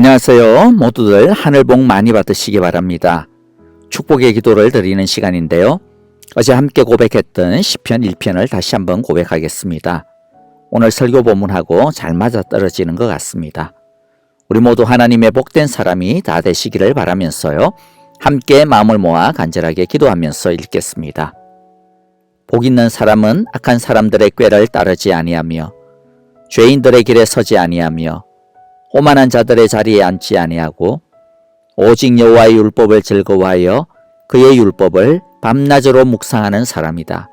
안녕하세요. 모두들 하늘 복 많이 받으시기 바랍니다. 축복의 기도를 드리는 시간인데요. 어제 함께 고백했던 시편 1편을 다시 한번 고백하겠습니다. 오늘 설교 본문하고 잘 맞아떨어지는 것 같습니다. 우리 모두 하나님의 복된 사람이 다 되시기를 바라면서요. 함께 마음을 모아 간절하게 기도하면서 읽겠습니다. 복 있는 사람은 악한 사람들의 꾀를 따르지 아니하며 죄인들의 길에 서지 아니하며 오만한 자들의 자리에 앉지 아니하고 오직 여호와의 율법을 즐거워하여 그의 율법을 밤낮으로 묵상하는 사람이다.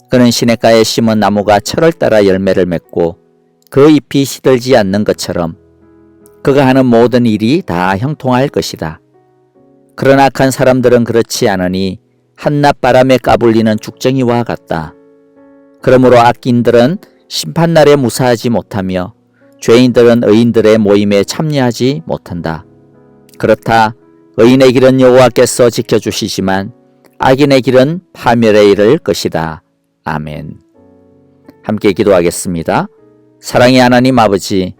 그는 시냇가에 심은 나무가 철을 따라 열매를 맺고 그 잎이 시들지 않는 것처럼 그가 하는 모든 일이 다 형통할 것이다. 그러나 악한 사람들은 그렇지 않으니 한낮 바람에 까불리는 죽정이와 같다. 그러므로 악인들은 심판날에 무사하지 못하며 죄인들은 의인들의 모임에 참여하지 못한다. 그렇다. 의인의 길은 여호와께서 지켜주시지만 악인의 길은 파멸에 이를 것이다. 아멘. 함께 기도하겠습니다. 사랑의 하나님 아버지,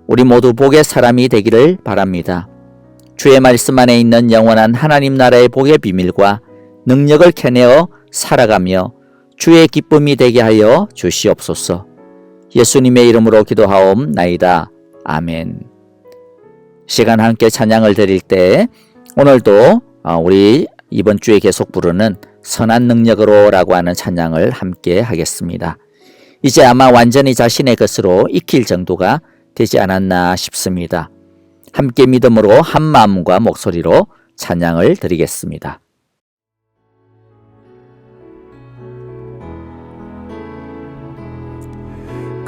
우리 모두 복의 사람이 되기를 바랍니다. 주의 말씀 안에 있는 영원한 하나님 나라의 복의 비밀과 능력을 캐내어 살아가며 주의 기쁨이 되게 하여 주시옵소서. 예수님의 이름으로 기도하옵나이다. 아멘. 시간 함께 찬양을 드릴 때 오늘도 우리 이번 주에 계속 부르는 선한 능력으로 라고 하는 찬양을 함께 하겠습니다. 이제 아마 완전히 자신의 것으로 익힐 정도가 되지 않았나 싶습니다. 함께 믿음으로 한 마음과 목소리로 찬양을 드리겠습니다.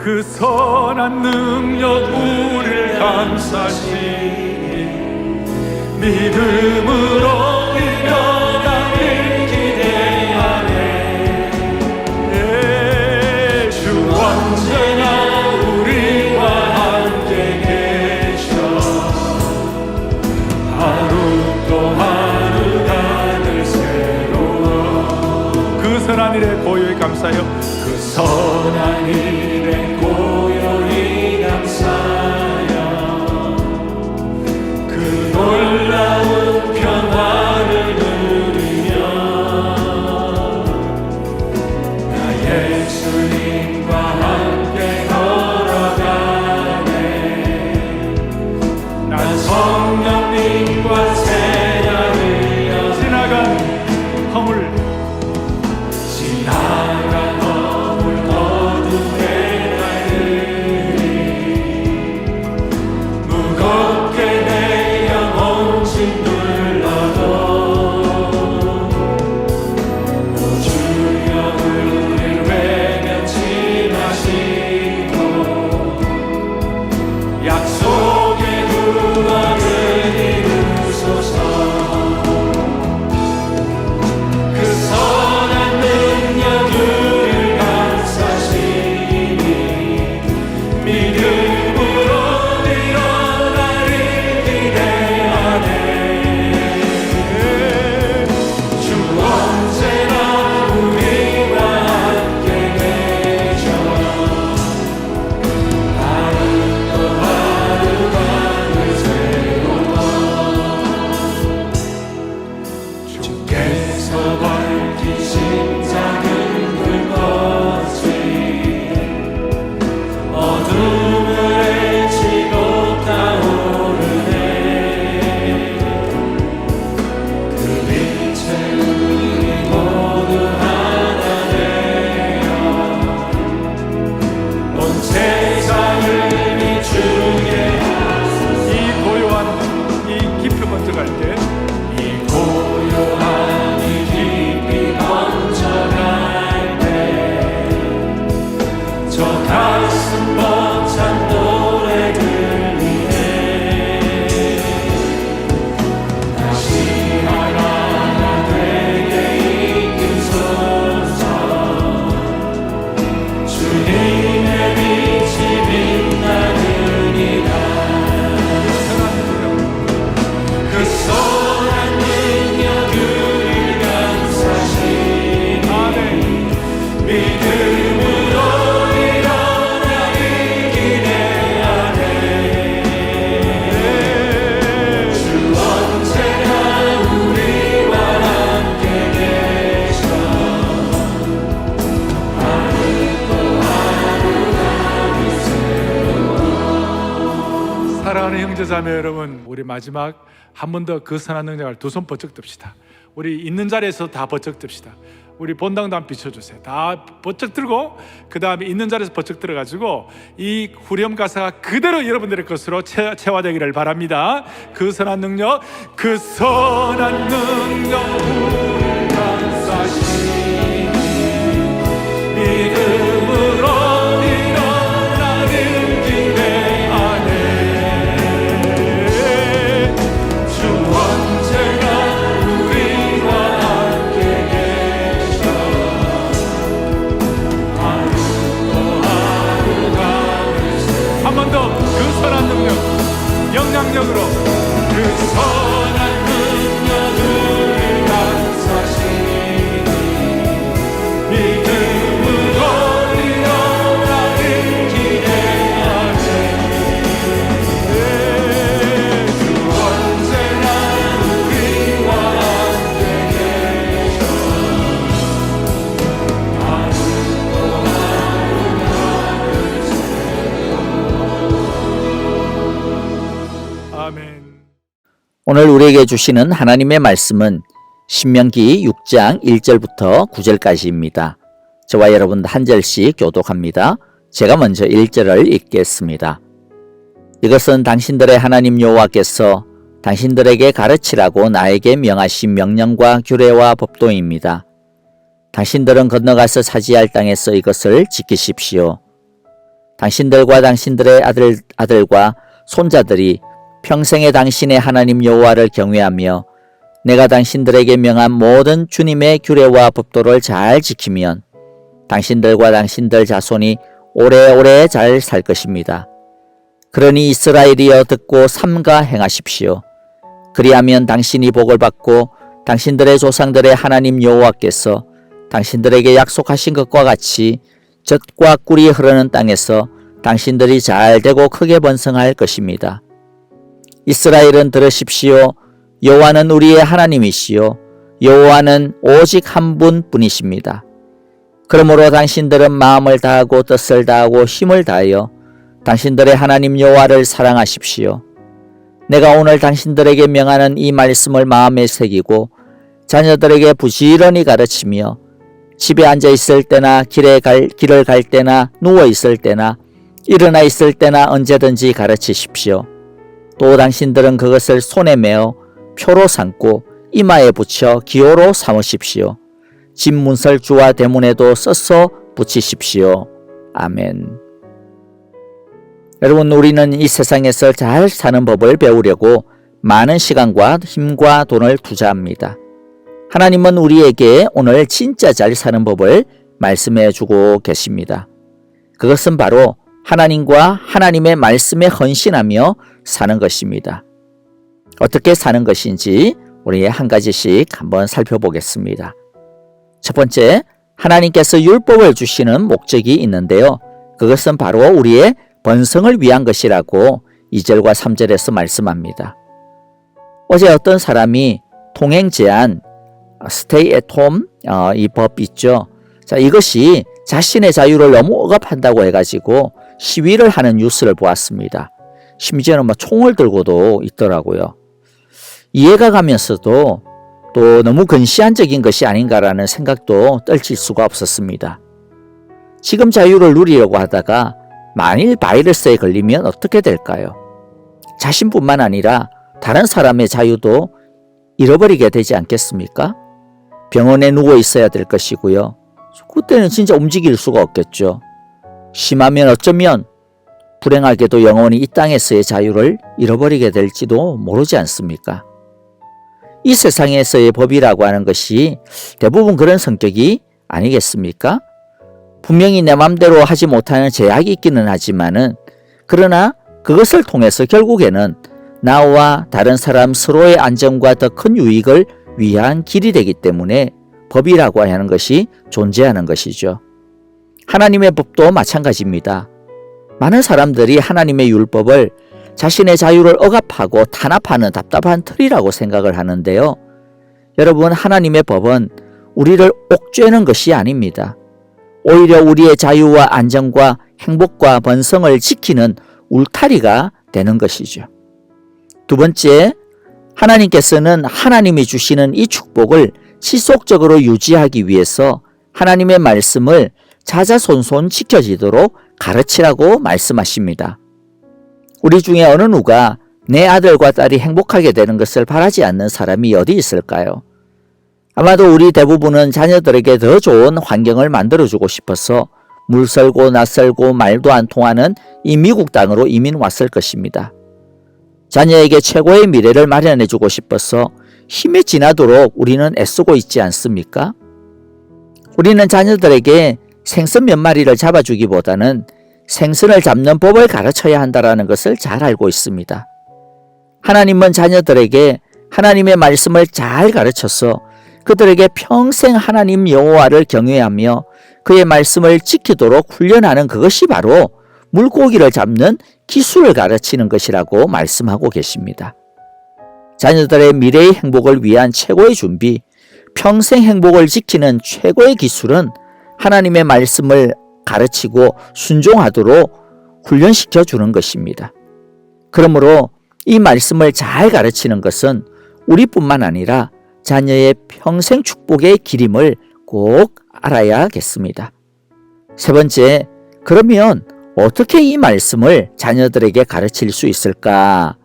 그 선한 능력 우리를 감싸시니 믿음으로 이겨가길 기대하네. 주 언제나 우리와 함께 계셔. 하루 또 하루가 늘 새로워. 그 선한 일에 고요히 감사여. 그 선한 일에 고요히 감사하여 그 놀라운 평화를 누리며 나 예수님과 함께 걸어가네. 난 성령님과 새냐 흘려 지나간 허물 지나간 허물 자매 여러분, 우리 마지막 한 번 더 그 선한 능력을 두 손 번쩍 듭시다. 우리 있는 자리에서 다 번쩍 듭시다. 우리 본당도 한번 비춰주세요. 다 번쩍 들고 그 다음에 있는 자리에서 번쩍 들어가지고 이 후렴 가사가 그대로 여러분들의 것으로 체화되기를 바랍니다. 그 선한 능력, 그 선한 능력 우리 감사시 믿음으로 일어나는 기대 안에 주 언제나 우리와 함께 계셔 하루도 하루가 한 번 더 그 선한 능력 영향력으로 그 선한 능력을 감사시 믿음으로 일어나는 기대하네 주 언제나 우리와 함께 계셔 하루도 하루가 아멘. 오늘 우리에게 주시는 하나님의 말씀은 신명기 6장 1절부터 9절까지입니다. 저와 여러분 한 절씩 교독합니다. 제가 먼저 1절을 읽겠습니다. 이것은 당신들의 하나님 여호와께서 당신들에게 가르치라고 나에게 명하신 명령과 규례와 법도입니다. 당신들은 건너가서 차지할 땅에서 이것을 지키십시오. 당신들과 당신들의 아들과 손자들이 평생에 당신의 하나님 여호와를 경외하며 내가 당신들에게 명한 모든 주님의 규례와 법도를 잘 지키면 당신들과 당신들 자손이 오래오래 잘 살 것입니다. 그러니 이스라엘이여 듣고 삼가 행하십시오. 그리하면 당신이 복을 받고 당신들의 조상들의 하나님 여호와께서 당신들에게 약속하신 것과 같이 젖과 꿀이 흐르는 땅에서 당신들이 잘 되고 크게 번성할 것입니다. 이스라엘은 들으십시오. 여호와는 우리의 하나님이시요 여호와는 오직 한 분뿐이십니다. 그러므로 당신들은 마음을 다하고 뜻을 다하고 힘을 다하여 당신들의 하나님 여호와를 사랑하십시오. 내가 오늘 당신들에게 명하는 이 말씀을 마음에 새기고 자녀들에게 부지런히 가르치며 집에 앉아 있을 때나 길을 갈 때나 누워 있을 때나 일어나 있을 때나 언제든지 가르치십시오. 또 당신들은 그것을 손에 메어 표로 삼고 이마에 붙여 기호로 삼으십시오. 집 문설주와 대문에도 써서 붙이십시오. 아멘. 여러분, 우리는 이 세상에서 잘 사는 법을 배우려고 많은 시간과 힘과 돈을 투자합니다. 하나님은 우리에게 오늘 진짜 잘 사는 법을 말씀해 주고 계십니다. 그것은 바로 하나님과 하나님의 말씀에 헌신하며 사는 것입니다. 어떻게 사는 것인지 우리 한 가지씩 한번 살펴보겠습니다. 첫 번째, 하나님께서 율법을 주시는 목적이 있는데요. 그것은 바로 우리의 번성을 위한 것이라고 2절과 3절에서 말씀합니다. 어제 어떤 사람이 통행 제한, stay at home, 이 법 있죠. 자, 이것이 자신의 자유를 너무 억압한다고 해가지고 시위를 하는 뉴스를 보았습니다. 심지어는 총을 들고도 있더라고요. 이해가 가면서도 또 너무 근시안적인 것이 아닌가라는 생각도 떨칠 수가 없었습니다. 지금 자유를 누리려고 하다가 만일 바이러스에 걸리면 어떻게 될까요? 자신뿐만 아니라 다른 사람의 자유도 잃어버리게 되지 않겠습니까? 병원에 누워 있어야 될 것이고요. 그때는 진짜 움직일 수가 없겠죠. 심하면 어쩌면 불행하게도 영원히 이 땅에서의 자유를 잃어버리게 될지도 모르지 않습니까? 이 세상에서의 법이라고 하는 것이 대부분 그런 성격이 아니겠습니까? 분명히 내 맘대로 하지 못하는 제약이 있기는 하지만은 그러나 그것을 통해서 결국에는 나와 다른 사람 서로의 안전과 더 큰 유익을 위한 길이 되기 때문에 법이라고 하는 것이 존재하는 것이죠. 하나님의 법도 마찬가지입니다. 많은 사람들이 하나님의 율법을 자신의 자유를 억압하고 탄압하는 답답한 틀이라고 생각을 하는데요. 여러분, 하나님의 법은 우리를 옥죄는 것이 아닙니다. 오히려 우리의 자유와 안정과 행복과 번성을 지키는 울타리가 되는 것이죠. 두 번째, 하나님께서는 하나님이 주시는 이 축복을 지속적으로 유지하기 위해서 하나님의 말씀을 자자손손 지켜지도록 가르치라고 말씀하십니다. 우리 중에 어느 누가 내 아들과 딸이 행복하게 되는 것을 바라지 않는 사람이 어디 있을까요? 아마도 우리 대부분은 자녀들에게 더 좋은 환경을 만들어주고 싶어서 물설고 낯설고 말도 안 통하는 이 미국 땅으로 이민 왔을 것입니다. 자녀에게 최고의 미래를 마련해주고 싶어서 힘에 지나도록 우리는 애쓰고 있지 않습니까? 우리는 자녀들에게 생선 몇 마리를 잡아주기보다는 생선을 잡는 법을 가르쳐야 한다는 것을 잘 알고 있습니다. 하나님은 자녀들에게 하나님의 말씀을 잘 가르쳐서 그들에게 평생 하나님 여호와를 경외하며 그의 말씀을 지키도록 훈련하는 그것이 바로 물고기를 잡는 기술을 가르치는 것이라고 말씀하고 계십니다. 자녀들의 미래의 행복을 위한 최고의 준비, 평생 행복을 지키는 최고의 기술은 하나님의 말씀을 가르치고 순종하도록 훈련시켜 주는 것입니다. 그러므로 이 말씀을 잘 가르치는 것은 우리뿐만 아니라 자녀의 평생 축복의 길임을 꼭 알아야겠습니다. 세 번째, 그러면 어떻게 이 말씀을 자녀들에게 가르칠 수 있을까?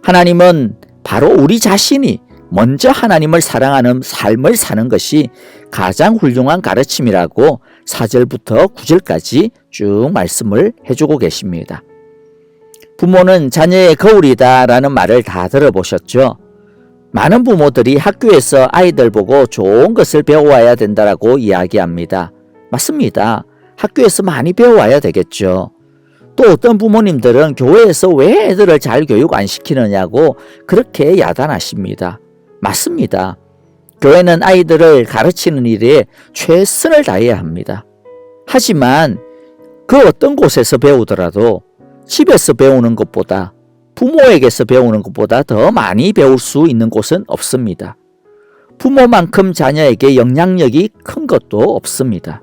하나님은 바로 우리 자신이 먼저 하나님을 사랑하는 삶을 사는 것이 가장 훌륭한 가르침이라고 4절부터 9절까지 쭉 말씀을 해주고 계십니다. 부모는 자녀의 거울이다라는 말을 다 들어보셨죠? 많은 부모들이 학교에서 아이들 보고 좋은 것을 배워와야 된다라고 이야기합니다. 맞습니다. 학교에서 많이 배워와야 되겠죠. 또 어떤 부모님들은 교회에서 왜 애들을 잘 교육 안 시키느냐고 그렇게 야단하십니다. 맞습니다. 교회는 아이들을 가르치는 일에 최선을 다해야 합니다. 하지만 그 어떤 곳에서 배우더라도 집에서 배우는 것보다 부모에게서 배우는 것보다 더 많이 배울 수 있는 곳은 없습니다. 부모만큼 자녀에게 영향력이 큰 것도 없습니다.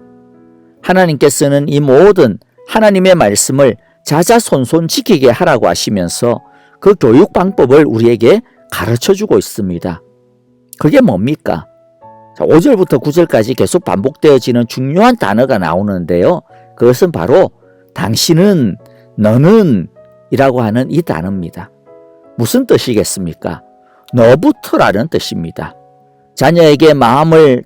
하나님께서는 이 모든 하나님의 말씀을 자자손손 지키게 하라고 하시면서 그 교육 방법을 우리에게 가르쳐주고 있습니다. 그게 뭡니까? 5절부터 9절까지 계속 반복되어지는 중요한 단어가 나오는데요. 그것은 바로 당신은, 너는 이라고 하는 이 단어입니다. 무슨 뜻이겠습니까? 너부터라는 뜻입니다. 자녀에게 마음을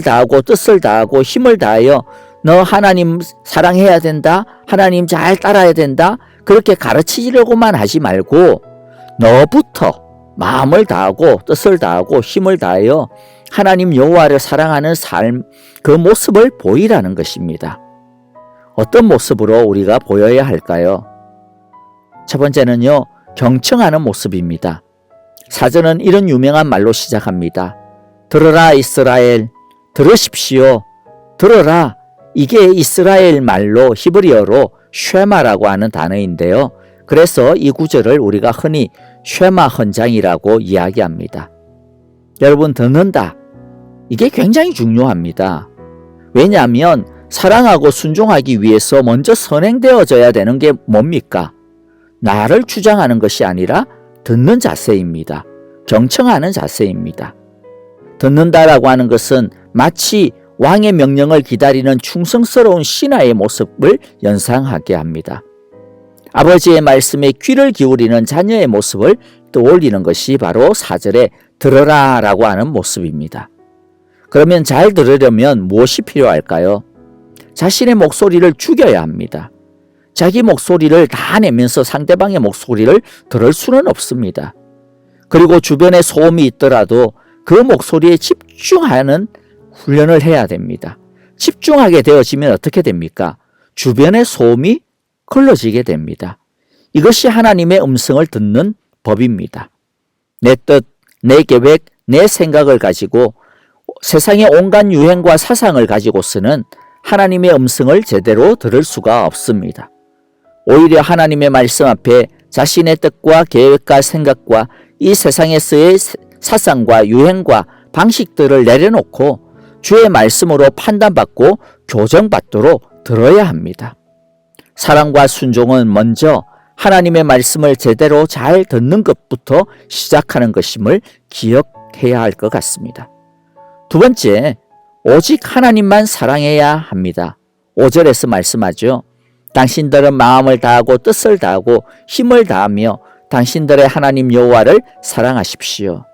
다하고 뜻을 다하고 힘을 다하여 너 하나님 사랑해야 된다, 하나님 잘 따라야 된다, 그렇게 가르치려고만 하지 말고 너부터 마음을 다하고 뜻을 다하고 힘을 다하여 하나님 여호와를 사랑하는 삶, 그 모습을 보이라는 것입니다. 어떤 모습으로 우리가 보여야 할까요? 첫 번째는요, 경청하는 모습입니다. 사전은 이런 유명한 말로 시작합니다. 들어라 이스라엘, 들으십시오. 들어라. 이게 이스라엘 말로 히브리어로 쉐마라고 하는 단어인데요. 그래서 이 구절을 우리가 흔히 쉐마 헌장이라고 이야기합니다. 여러분, 듣는다. 이게 굉장히 중요합니다. 왜냐하면 사랑하고 순종하기 위해서 먼저 선행되어져야 되는 게 뭡니까? 나를 주장하는 것이 아니라 듣는 자세입니다. 경청하는 자세입니다. 듣는다라고 하는 것은 마치 왕의 명령을 기다리는 충성스러운 신하의 모습을 연상하게 합니다. 아버지의 말씀에 귀를 기울이는 자녀의 모습을 떠올리는 것이 바로 4절에 들어라 라고 하는 모습입니다. 그러면 잘 들으려면 무엇이 필요할까요? 자신의 목소리를 죽여야 합니다. 자기 목소리를 다 내면서 상대방의 목소리를 들을 수는 없습니다. 그리고 주변에 소음이 있더라도 그 목소리에 집중하는 훈련을 해야 됩니다. 집중하게 되어지면 어떻게 됩니까? 주변의 소음이 걸러지게 됩니다. 이것이 하나님의 음성을 듣는 법입니다. 내 뜻, 내 계획, 내 생각을 가지고 세상의 온갖 유행과 사상을 가지고서는 하나님의 음성을 제대로 들을 수가 없습니다. 오히려 하나님의 말씀 앞에 자신의 뜻과 계획과 생각과 이 세상에서의 사상과 유행과 방식들을 내려놓고 주의 말씀으로 판단받고 교정받도록 들어야 합니다. 사랑과 순종은 먼저 하나님의 말씀을 제대로 잘 듣는 것부터 시작하는 것임을 기억해야 할 것 같습니다. 두 번째, 오직 하나님만 사랑해야 합니다. 5절에서 말씀하죠. 당신들은 마음을 다하고 뜻을 다하고 힘을 다하며 당신들의 하나님 여호와를 사랑하십시오.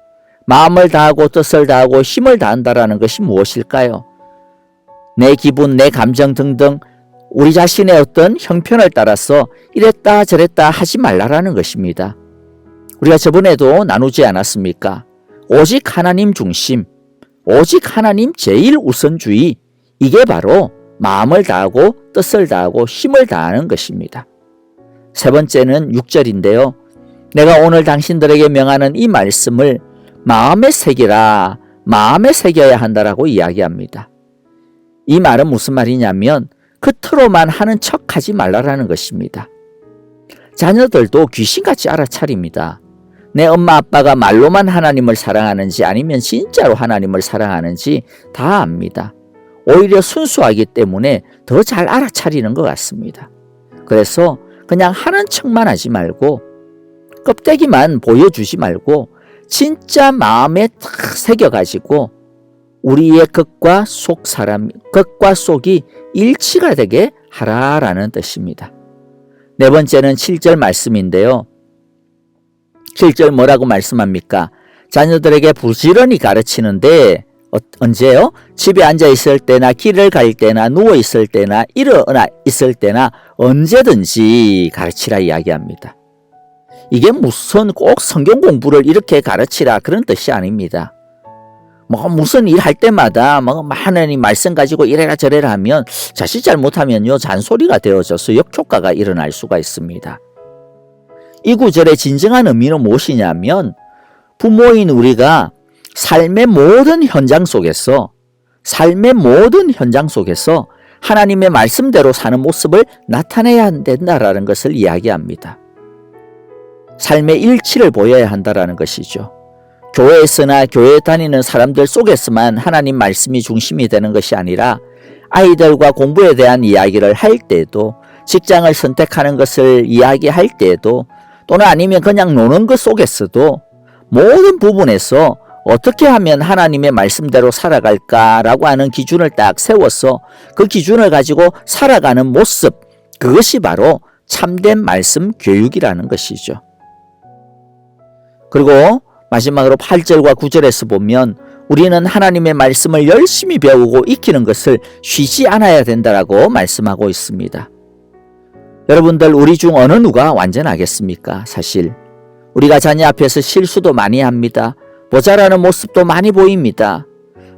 마음을 다하고 뜻을 다하고 힘을 다한다라는 것이 무엇일까요? 내 기분, 내 감정 등등 우리 자신의 어떤 형편을 따라서 이랬다 저랬다 하지 말라라는 것입니다. 우리가 저번에도 나누지 않았습니까? 오직 하나님 중심, 오직 하나님 제일 우선주의, 이게 바로 마음을 다하고 뜻을 다하고 힘을 다하는 것입니다. 세 번째는 6절인데요. 내가 오늘 당신들에게 명하는 이 말씀을 마음에 새기라, 마음에 새겨야 한다라고 이야기합니다. 이 말은 무슨 말이냐면 겉으로만 하는 척하지 말라라는 것입니다. 자녀들도 귀신같이 알아차립니다. 내 엄마 아빠가 말로만 하나님을 사랑하는지 아니면 진짜로 하나님을 사랑하는지 다 압니다. 오히려 순수하기 때문에 더 잘 알아차리는 것 같습니다. 그래서 그냥 하는 척만 하지 말고 껍데기만 보여주지 말고 진짜 마음에 탁 새겨가지고 우리의 겉과 속이 일치가 되게 하라라는 뜻입니다. 네 번째는 7절 말씀인데요. 7절 뭐라고 말씀합니까? 자녀들에게 부지런히 가르치는데 언제요? 집에 앉아 있을 때나 길을 갈 때나 누워 있을 때나 일어나 있을 때나 언제든지 가르치라 이야기합니다. 이게 무슨 꼭 성경 공부를 이렇게 가르치라 그런 뜻이 아닙니다. 무슨 일 할 때마다 하나님 말씀 가지고 이래라 저래라 하면 자칫 잘못하면요 잔소리가 되어져서 역효과가 일어날 수가 있습니다. 이 구절의 진정한 의미는 무엇이냐면 부모인 우리가 삶의 모든 현장 속에서 하나님의 말씀대로 사는 모습을 나타내야 된다라는 것을 이야기합니다. 삶의 일치를 보여야 한다라는 것이죠. 교회에서나 교회에 다니는 사람들 속에서만 하나님 말씀이 중심이 되는 것이 아니라 아이들과 공부에 대한 이야기를 할 때도, 직장을 선택하는 것을 이야기할 때도, 또는 아니면 그냥 노는 것 속에서도 모든 부분에서 어떻게 하면 하나님의 말씀대로 살아갈까라고 하는 기준을 딱 세워서 그 기준을 가지고 살아가는 모습, 그것이 바로 참된 말씀 교육이라는 것이죠. 그리고 마지막으로 8절과 9절에서 보면 우리는 하나님의 말씀을 열심히 배우고 익히는 것을 쉬지 않아야 된다라고 말씀하고 있습니다. 여러분들, 우리 중 어느 누가 완전하겠습니까? 사실 우리가 자녀 앞에서 실수도 많이 합니다. 모자라는 모습도 많이 보입니다.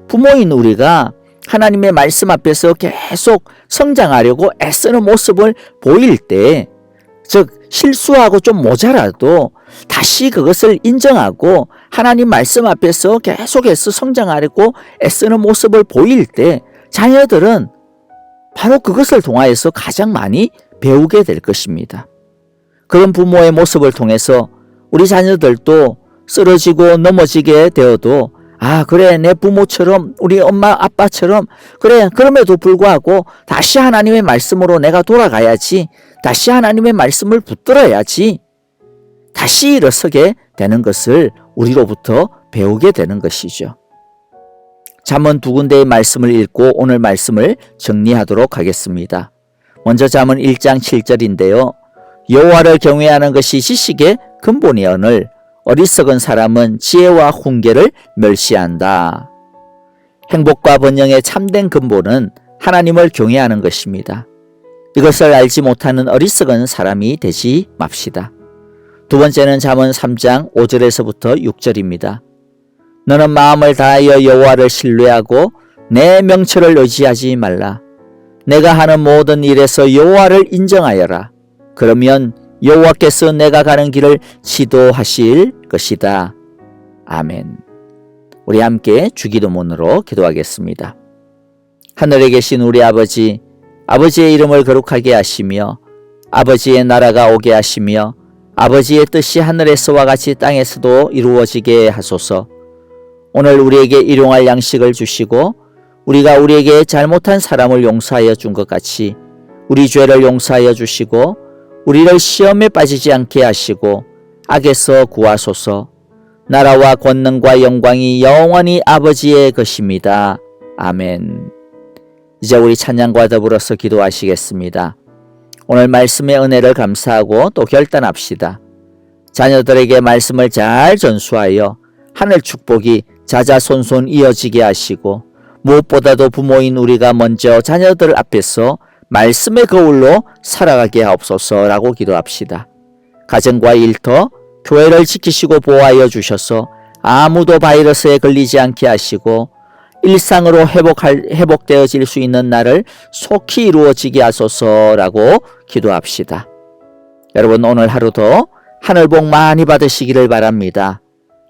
부모인 우리가 하나님의 말씀 앞에서 계속 성장하려고 애쓰는 모습을 보일 때, 즉 실수하고 좀 모자라도 다시 그것을 인정하고 하나님 말씀 앞에서 계속해서 성장하려고 애쓰는 모습을 보일 때 자녀들은 바로 그것을 통하여서 가장 많이 배우게 될 것입니다. 그런 부모의 모습을 통해서 우리 자녀들도 쓰러지고 넘어지게 되어도 그래, 내 부모처럼 우리 엄마 아빠처럼 그래, 그럼에도 불구하고 다시 하나님의 말씀으로 내가 돌아가야지, 다시 하나님의 말씀을 붙들어야지, 다시 일어서게 되는 것을 우리로부터 배우게 되는 것이죠. 잠언 두 군데의 말씀을 읽고 오늘 말씀을 정리하도록 하겠습니다. 먼저 잠언 1장 7절인데요. 여호와를 경외하는 것이 지식의 근본이오늘 어리석은 사람은 지혜와 훈계를 멸시한다. 행복과 번영의 참된 근본은 하나님을 경외하는 것입니다. 이것을 알지 못하는 어리석은 사람이 되지 맙시다. 두 번째는 잠언 3장 5절에서부터 6절입니다. 너는 마음을 다하여 여호와를 신뢰하고 내 명철을 의지하지 말라. 내가 하는 모든 일에서 여호와를 인정하여라. 그러면 여호와께서 내가 가는 길을 지도하실 것이다. 아멘. 우리 함께 주기도문으로 기도하겠습니다. 하늘에 계신 우리 아버지, 아버지의 이름을 거룩하게 하시며 아버지의 나라가 오게 하시며 아버지의 뜻이 하늘에서와 같이 땅에서도 이루어지게 하소서. 오늘 우리에게 일용할 양식을 주시고 우리가 우리에게 잘못한 사람을 용서하여 준 것 같이 우리 죄를 용서하여 주시고 우리를 시험에 빠지지 않게 하시고 악에서 구하소서. 나라와 권능과 영광이 영원히 아버지의 것입니다. 아멘. 이제 우리 찬양과 더불어서 기도하시겠습니다. 오늘 말씀의 은혜를 감사하고 또 결단합시다. 자녀들에게 말씀을 잘 전수하여 하늘 축복이 자자손손 이어지게 하시고 무엇보다도 부모인 우리가 먼저 자녀들 앞에서 말씀의 거울로 살아가게 하옵소서라고 기도합시다. 가정과 일터, 교회를 지키시고 보호하여 주셔서 아무도 바이러스에 걸리지 않게 하시고 일상으로 회복되어질 수 있는 날을 속히 이루어지게 하소서라고 기도합시다. 여러분 오늘 하루도 하늘 복 많이 받으시기를 바랍니다.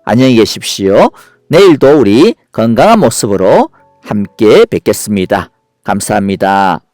안녕히 계십시오. 내일도 우리 건강한 모습으로 함께 뵙겠습니다. 감사합니다.